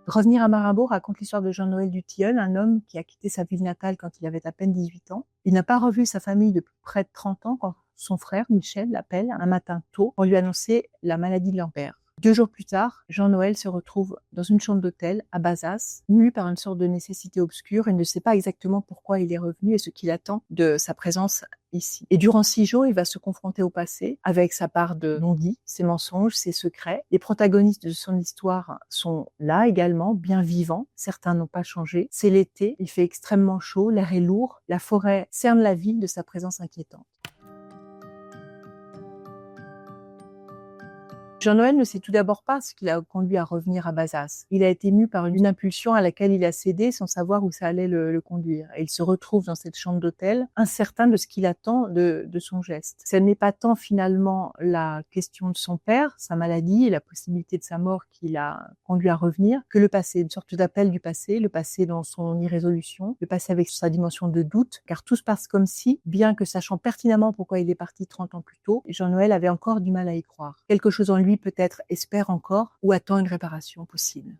Revenir à Marabout raconte l'histoire de Jean-Noël du Tilleul, un homme qui a quitté sa ville natale quand il avait à peine 18 ans. Il n'a pas revu sa famille depuis près de 30 ans quand son frère, Michel, l'appelle un matin tôt pour lui annoncer la maladie de leur père. 2 jours plus tard, Jean-Noël se retrouve dans une chambre d'hôtel à Bazas, mu par une sorte de nécessité obscure et ne sait pas exactement pourquoi il est revenu et ce qu'il attend de sa présence ici. Et durant 6 jours, il va se confronter au passé avec sa part de non-dit, ses mensonges, ses secrets. Les protagonistes de son histoire sont là également, bien vivants. Certains n'ont pas changé. C'est l'été, il fait extrêmement chaud, l'air est lourd, la forêt cerne la ville de sa présence inquiétante. Jean-Noël ne sait tout d'abord pas ce qui l'a conduit à revenir à Bazas. Il a été mu par une impulsion à laquelle il a cédé sans savoir où ça allait le conduire. Et il se retrouve dans cette chambre d'hôtel, incertain de ce qu'il attend de son geste. Ce n'est pas tant finalement la question de son père, sa maladie et la possibilité de sa mort qui l'a conduit à revenir, que le passé, une sorte d'appel du passé, le passé dans son irrésolution, le passé avec sa dimension de doute, car tout se passe comme si, bien que sachant pertinemment pourquoi il est parti 30 ans plus tôt, Jean-Noël avait encore du mal à y croire. Quelque chose en lui peut-être espère encore ou attend une réparation possible.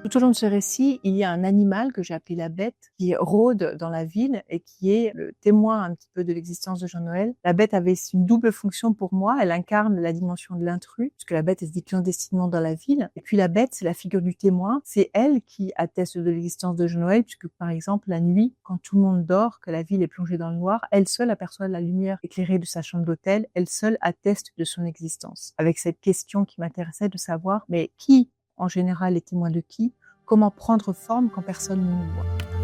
Tout au long de ce récit, il y a un animal que j'ai appelé la bête qui rôde dans la ville et qui est le témoin un petit peu de l'existence de Jean-Noël. La bête avait une double fonction pour moi. Elle incarne la dimension de l'intrus, puisque la bête elle se dit clandestinement dans la ville. Et puis la bête, c'est la figure du témoin. C'est elle qui atteste de l'existence de Jean-Noël, puisque par exemple, la nuit, quand tout le monde dort, que la ville est plongée dans le noir, elle seule aperçoit la lumière éclairée de sa chambre d'hôtel. Elle seule atteste de son existence. Avec cette question qui m'intéressait de savoir, mais qui en général est témoin de qui? Comment prendre forme quand personne ne nous voit?